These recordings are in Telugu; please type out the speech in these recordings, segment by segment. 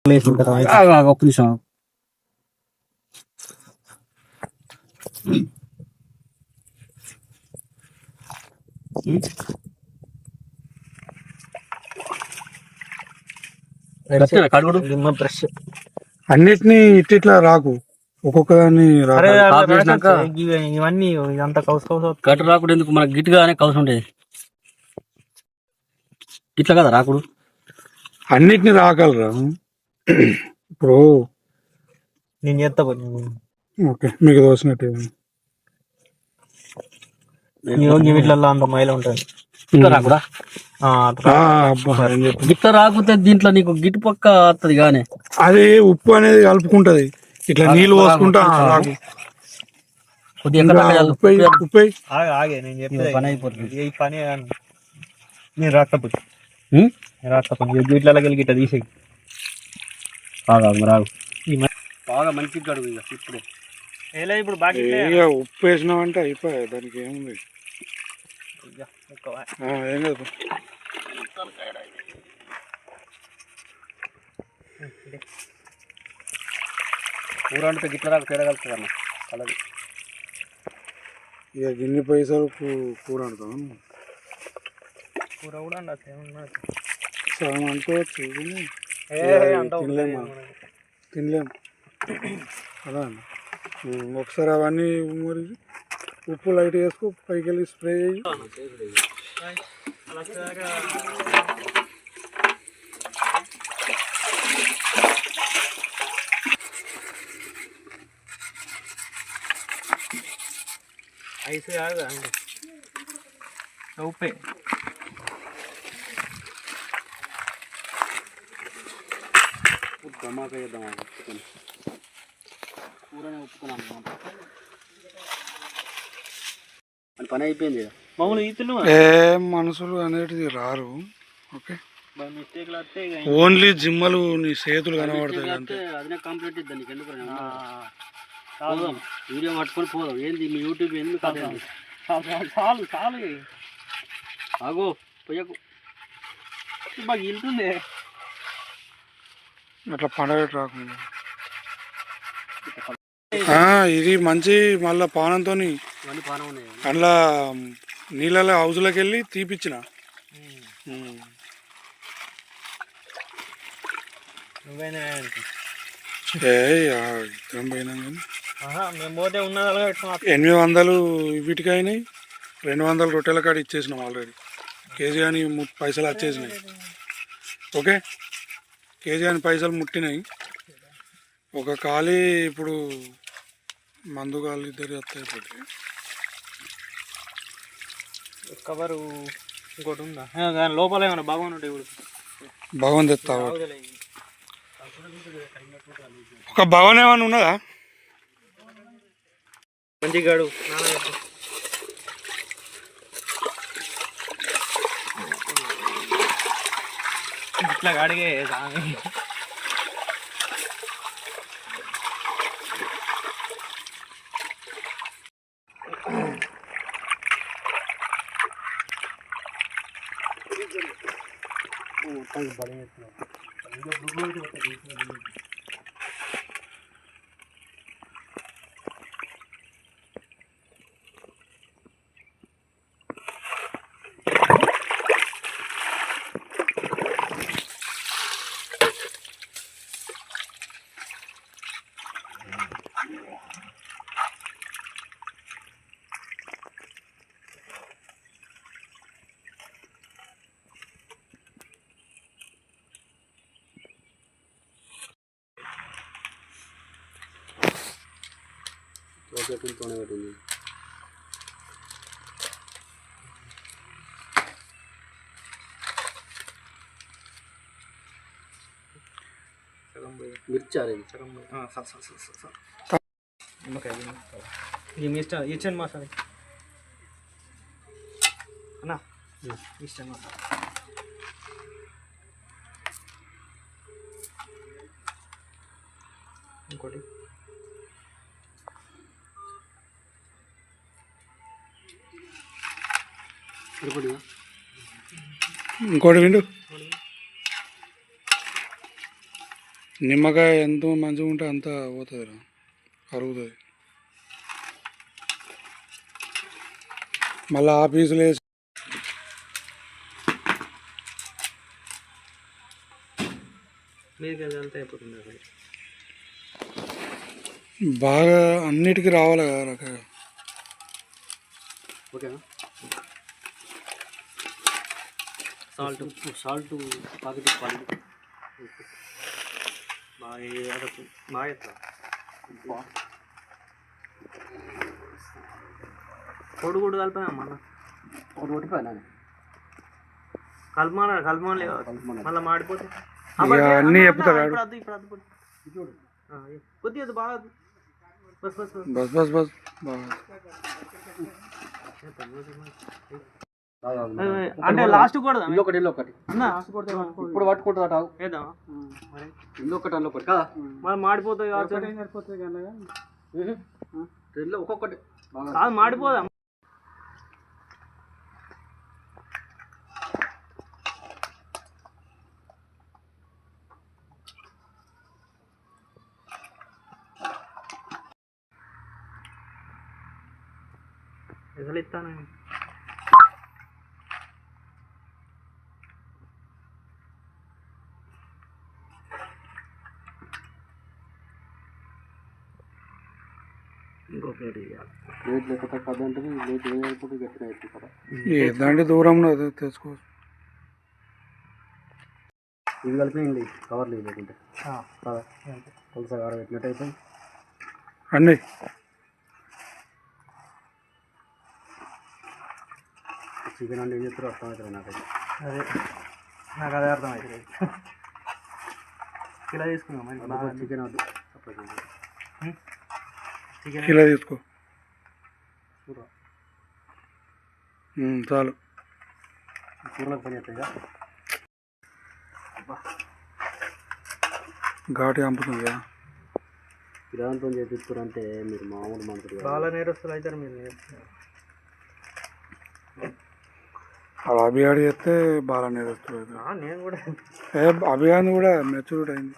ఒక్క నిమిషం. అన్నిటినీ ఇట్లా రాకు, ఒక్కొక్క దాన్ని ఇవన్నీ ఇదంతా కౌసు కట్టు రాకుడు ఎందుకు? మనకు గిట్టుగానే కౌసు ఉండేది ఇట్లా కదా రాకుడు. అన్నిటిని రాగలరా ఇప్పుడు? నేను చేస్తా. ఓకే, మీకు తోసినట్టు వీటిలలో అంత మైలు ఉంటుంది. రాకుడా గిట్ల రాకపోతే దీంట్లో నీకు గిట్టు పక్క వస్తుంది. కానీ అది ఉప్పు అనేది కలుపుకుంటది, ఇట్లా నీళ్ళు పోసుకుంటా రాకు. పని అయిపోతుంది. ఈ పని నేను రాకపోతే వీటిలోకి వెళ్ళి గిట్ట తీసేయి. రాగు బాగా మంచిగా గడువు. ఇక ఇప్పుడే ఇప్పుడు బాగా ఉప్పు వేసినామంటే అయిపోయాయి, దానికి ఏముంది. ఏం లేదు, కూర అంటే గిట్ల రాకు తేడగలుగుతుంది అన్న కలది. ఇక గిన్ని పైసలు కూర అంటాం. కూర కూడా సగం అంటే తినలేము అదా. ఒకసారి అవన్నీ మరి ఉప్పు లైట్ వేసుకో, పైకి వెళ్ళి స్ప్రే చేయి. ఐసు కాదు ఉప్పే. దమాక చేద్దాం ఉప్పుకొని, కూరనే ఉప్పుకున్నాను. అని పని అయిపోయింది. మామూలు ఈతులు మనుషులు అనేది రారు. ఓకే, ఓన్లీ జిమ్మలు నీ చేతులు కనబడతాయి అంతే. అదే కంప్లీట్ ఇద్దాం. నీకు ఎందుకు పోదాం, వీడియో పట్టుకొని పోదాం. ఏంది మీ యూట్యూబ్ ఎందుకు అదే చాలు చాలు. ఆగో పోయకు, బాగా వెళ్తుంది అట్లా పండగ రాకుండా. ఇది మంచి మళ్ళా పానంతో అందులో నీళ్ళ హౌస్లోకి వెళ్ళి తీపిచ్చిన. ఇద్దరం పోయినాం కానీ 800 వీటికి అయినాయి. 200 రొట్టెల కాడ ఇచ్చేసినాం ఆల్రెడీ. కేజీ అని పైసలు వచ్చేసినాయి. ఓకే, కేజీ అని పైసలు ముట్టినాయి. ఒక ఖాళీ ఇప్పుడు మందు ఖాళీ ఇద్దరు వస్తాయి. ఇప్పటికి కవరు ఇంకోటి ఉందా లోపల? ఏమన్నా బాగుంది. ఇప్పుడు బాగుంది. ఒక భవన్ ఏమైనా ఉన్నదా? మంచిగాడు ఇట్లా అడిగే మిర్చాలి ఈస్టర్న్ మసాలా అన్నా, ఈస్టర్న్ మసాలా ఇంకోటి ఇంకోటి విండు. నిమ్మకాయ ఎంత మంచిగా ఉంటే అంత పోతుంది, అరుగుతుంది. మళ్ళీ ఆ పీసులు వేసి బాగా అన్నిటికీ రావాలి కదా రకాయ. ఓకేనా? సాల్ట్ ప్యాకెట్ పల్లి కొడుకుడు కలిపాను మన ఒకటి కొట్టిపోయినా కలమాలి మళ్ళీ మాడిపోతే అన్నీ చెప్తాడు. ఇప్పుడు కొద్దిగా బాగా bus bus bus bus bus బాగా అంటే లాస్ట్ కూడా ఇల్లొకటి ఇప్పుడు పట్టుకుంటుందట ఇల్లొకటి అందులోకటి కదా మరి మాడిపోతాయి ఒక్కొక్కటి కాదు మాడిపోదాం. ఎసలు ఇస్తాను ఇంకో ప్లేట్ ప్లేట్ లేకపోతే కథ అంటే ప్లేట్ వేయకపోతే గట్టిగా అవుతుంది కదా. ఏదంటే దూరంలో తెచ్చుకోవచ్చు. ఇవి కలిపేయండి కవర్లు లేకుంటే పులస కారం పెట్టినట్టు అయిపోయి అండి. చికెన్ అంటే ఏం చెప్తారో అర్థమవుతుంది నాకైతే. అదే అర్థమవుతుంది. ఇలా తీసుకున్నాం చికెన్ వద్దు కిలో తీసుకో చాలు. కూరలకు పని అవుతాయి ఘాటి చంపుతుంది కదా. కిరాణతో చేపిస్తారంటే మీరు మామూలు మంత్రులు చాలా నేరస్తులు అవుతారు మీరు. అలా అభియాడి చేస్తే బాగా నేరస్తులు అవుతారు. నేను కూడా అభియాన్ని కూడా మెచ్యూరిటీ అయింది.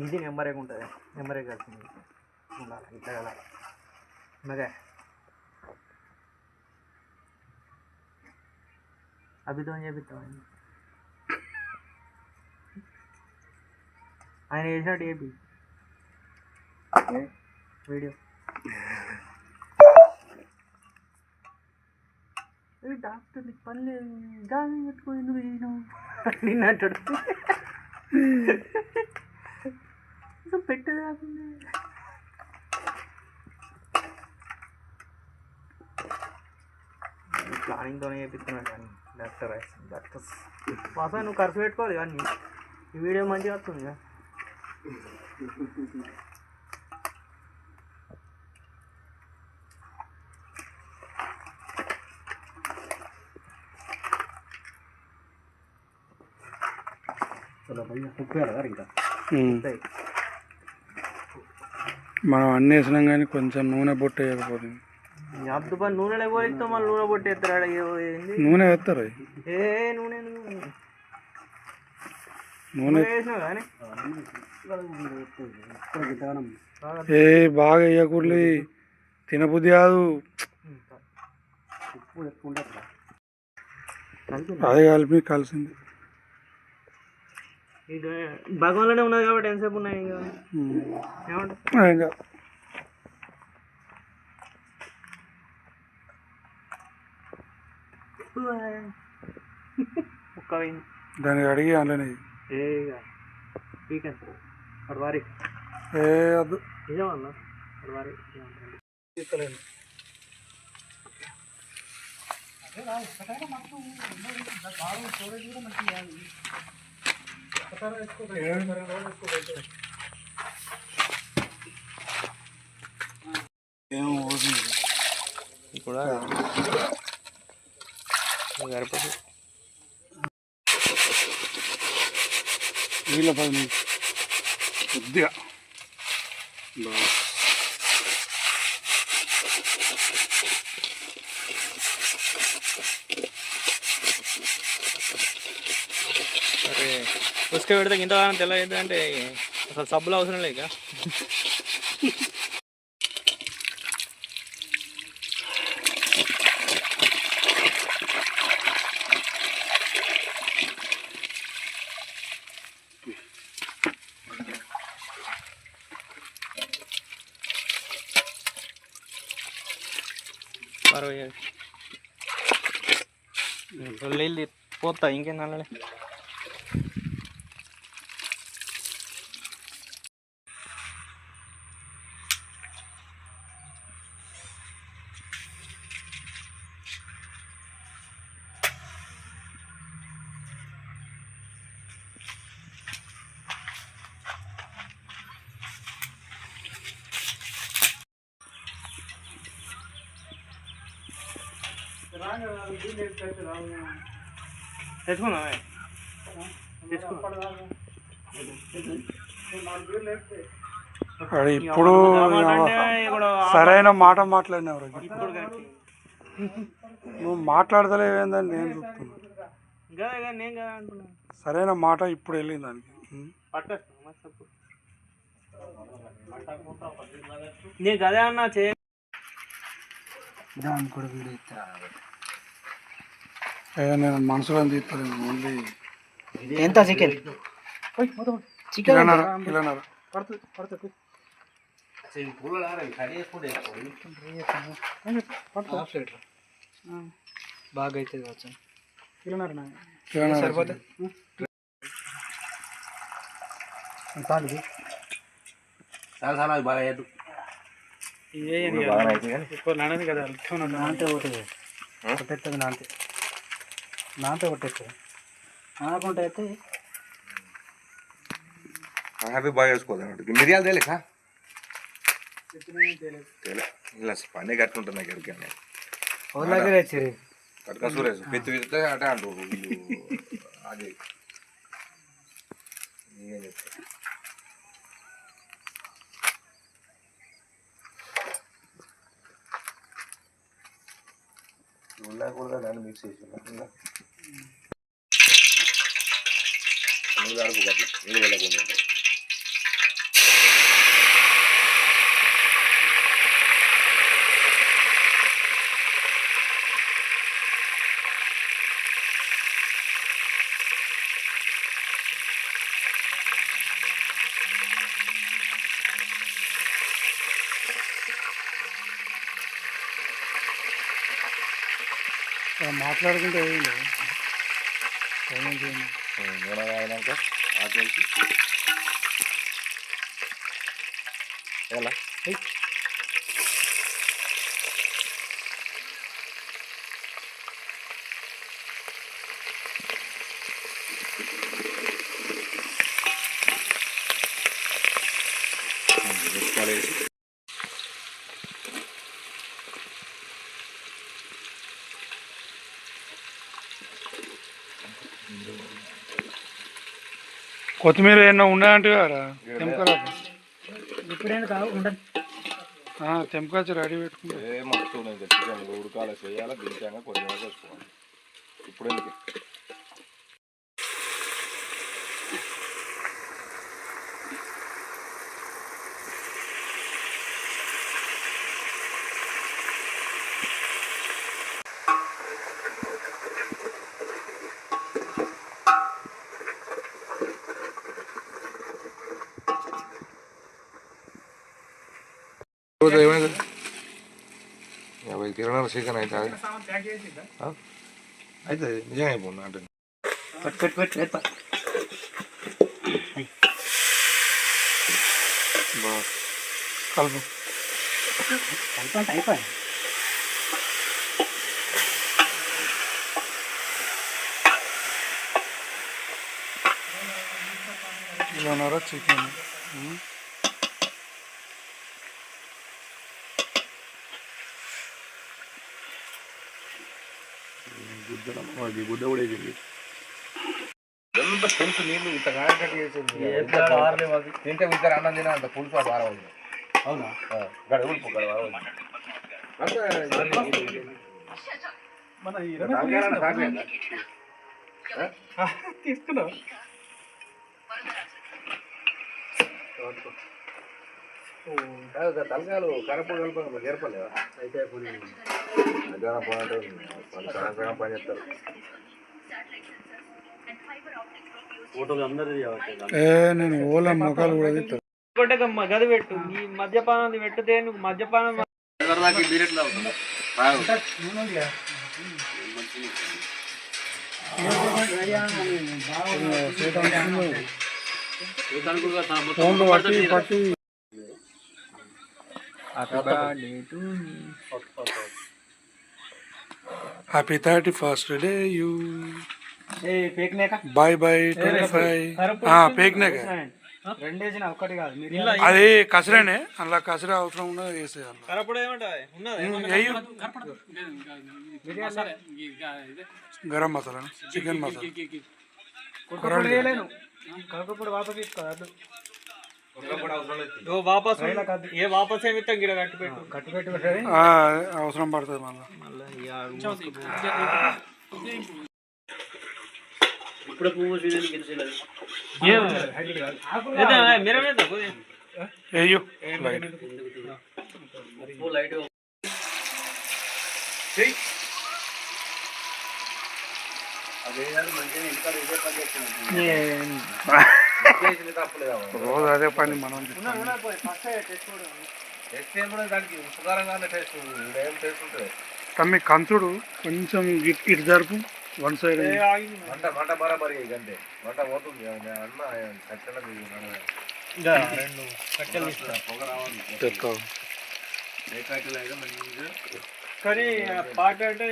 ఇది నెంబరే ఉంటుంది, నెంబరే కలిసింది ఉండాలి ఇట్లా కదా. మగే అభితో చేపిస్తాం ఆయన చేసినట్టు ఏపీ వీడియో. డాక్టర్ నీకు పని లేదు గాలి పెట్టుకో ఎందుకు చేయను నిన్నట్టు పెట్టదు కాకుండా ప్లానింగ్తోనే చేపిస్తున్నాడు కానీ డాక్టర్స్ వాస నువ్వు ఖర్చు పెట్టుకోవాలి కానీ ఈ వీడియో మంచిగా వస్తుంది కదా. ఇంకా మనం అన్నీ వేసినాం కానీ కొంచెం నూనె బొట్టు వేయకపోతుంది. నూనె పోయిస్తాం మళ్ళీ నూనె బొట్టు ఎత్తారు. నూనె వేస్తారు నూనె నూనె వేసినావు కానీ బాగా వేయకూడదు, తినబుద్ధి కాదు. అదే కలిసింది. భగవాన్లోనే ఉన్నది కాబట్టి ఎంతసేపు ఉన్నాయి ఏమంటారు. దానికి అడిగి అందులోనే వారి వద్దు నిజమన్నా వారి తీసుకోలేదు. ఏమో కూడా సరిపోతుంది. నీళ్ళ 10 నిమిషాలు కొద్దిగా अरे उसके ఫస్ట్ పెడితే ఇంత తెల్ల అయితే అంటే అసలు సబ్బులు అవసరం లేక నీళ్ళు పోతా ఇంకేం నల్లలే తెచ్చుకుందా ఇప్పుడు సరైన మాట మాట్లాడినవరు నువ్వు మాట్లాడతలేవేందని నేను చూస్తున్నా సరైన మాట ఇప్పుడు వెళ్ళింది దానికి నీకు అదే అన్నా నేను మనసులో తీస్తాను ఓన్లీ ఎంత చికెన్ బాగా అవుతుంది కావచ్చు సరిపోతే చాలా బాగా అయ్యదు నానది కదా నాంతే కొట్టేది కొట్టేస్తుంది నాంతే కొట్టేస్తుంది నాకుంటే అయితే బాగా వేసుకోవాలి మిరియాలు తేలేక ఇలా పని కట్టుకుంటుంది దగ్గరికి దగ్గర వచ్చారు కట్టుక సురేష్ పెత్తి పెడితే అటే అంటారు అది ఏం చెప్తా కూడా దాన్ని మిక్స్ చేసి నీళ్ళు అడుపు కట్టి నీళ్ళు వెళ్ళకుండా మాట్లాడుకుంటే నూనె అయినాక ఆకేసి ఎలా వేసి కొత్తిమీర ఏమన్నా ఉన్నాయంటే కదా తెంపకాచి రెడీ పెట్టుకుంటే మస్తు చికెన్ ఉడకాల చేయాలి దించాక కొద్దిగా వేసుకోవాలి ఇప్పుడు ఎందుకు ఏమైంది 50 కిలోల చికెన్ అవుతుంది అయితే నిజంగా అయిపోయింది అంటే కలుపు అయిపోయి కిలోన్నర చికెన్ గుడ్డ కూడా వేసింది ఎంత పులుసు నీళ్ళు ఇంత కాయకట్టు చేసింది తింటే ఇద్దరు అన్నం తిన అంత పులుసు బాగా అవునా గడువులు తీసుకున్నావు తలకాయలు కరప గెరపలేవా అయితే పోనీ పని చేస్తారు ఫోటోలు అందరిది కాబట్టి నేను ఓలా మొక్కలు కూడా తింటాను. ఇంకోటి గది పెట్టు ఈ మద్యపానం పెట్టితే నువ్వు మద్యపానం బీరెట్లా అవుతుంది ఫోన్లో పట్టి పట్టి happy 31st day you bye bye 25 పేక్నేక రెండేసిన ఒక్కటి కాదు మీరు అది కసరేనే అలా కసరే అవసరం ఉన్నది వేసేయాలి. కరపడ ఏమంటాయి గరం మసాలా చికెన్ మసాలా కరపప్పుడు వాపస్ తీసుకోదు వాపస్ ఏ వాపస్ ఏమిస్తాం గిడ కట్టి పెట్టు అవసరం పడుతుంది మళ్ళీ. ఇప్పుడే పువ్వు అయ్యో లైట్ రోజు అదే పని మనం తమ్మి కంచుడు కొంచెం ఇటు జరుపు వన్ సైడ్ మంట బరాబరి అంతే మంట పోతుంది అన్న కానీ పాట అంటే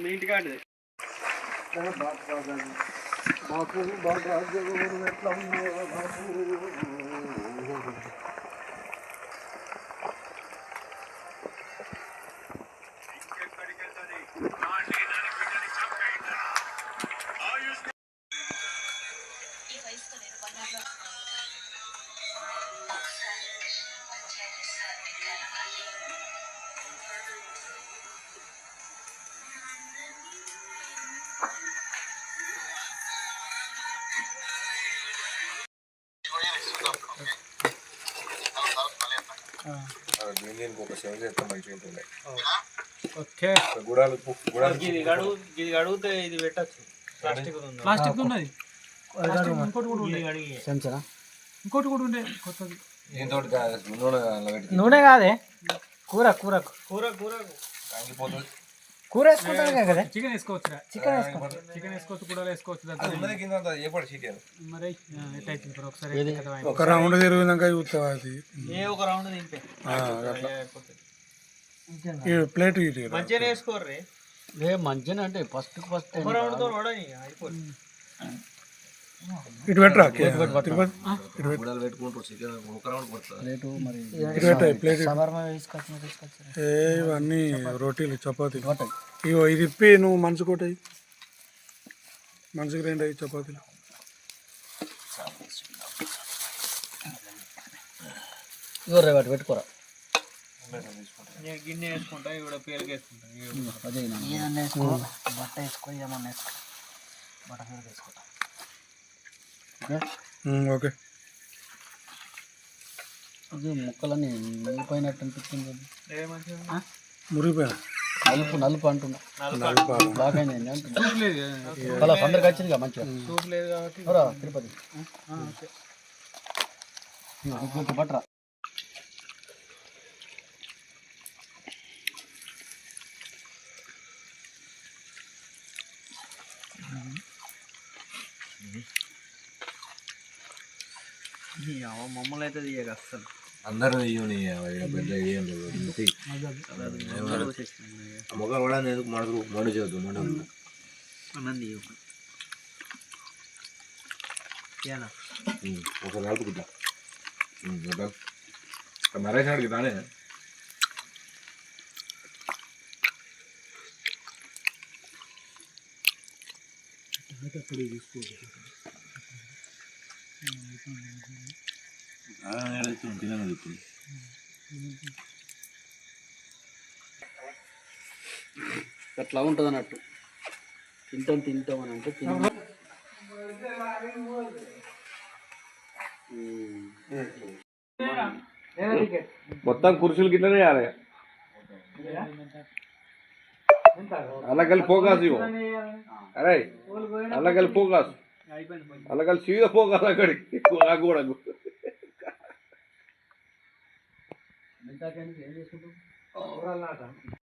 మీ ఇంటికాడ బాపు బాగా ఎట్లా దీనికి ఒక సేవ చేస్తే మంచిగా ఉంటుంది. ఓకే గుడాలు ఇది అడిగితే ఇది పెట్టచ్చు ప్లాస్టిక్ ఉన్నది ఇంకోటి కూడా ఉండే కొత్తది దీంతో నూనె కాదే కూర కూర కూర కూర కాగిపోతుంది. కూర వేసుకుంటాను కదా చికెన్ వేసుకోవచ్చు చికెన్ వేసుకోవచ్చు కూడా వేసుకోవచ్చు మరి ఒకసారి ఒక రౌండ్ తిరిగినాక చూస్తావా అది ఏ ఒక రౌండ్ తింటే ప్లేట్ మంచిగా వేసుకోర్రీ మంచిగా అంటే ఫస్ట్ ఒక రౌండ్ తో అయిపోతుంది ఇటు పెట్టరా ఇవన్నీ రోటీలు చపాతీలు ఇగో ఇది ఇప్పి నువ్వు మనసు కొట్టాయి మనసుకి 2 చపాతీలు వాటి పెట్టుకోరా గిన్నె వేసుకుంటా ఇవిడ పేరుకి వేసుకుంటా బట్ట వేసుకో ఏమన్నా వేసుకో బట్ట పేరుకి వేసుకుంటా ఓకే అది ముక్కలన్నీ మునిగిపోయినట్టు అనిపిస్తుంది మురిగిపోయినా నలుపు అంటున్నా బాగా కలర్స్ అందరికి వచ్చిందిగా మంచిగా తిరుపతి బట్రా మమ్మల్ని అయితే తీయక అస్సలు అందరూ మొగ కూడా ఎందుకు మనకు మండు చేయొద్దు మండు అన్నం తీయ ఒకసారి కలుపుకుంటా నరేష్ అడిగి తానే అట్లా ఉంటుంది అన్నట్టు తింటాం అని అంటే మొత్తం కుర్చీలు గిట్లనే వేయాలి అలా కలిపి పోగాసు ఇవ్వు అరే అలా కలిపి పోగాసు అలా కలిసి సీదా పోగాసు అక్కడికి కూడా ఏం చేసుకుంటాం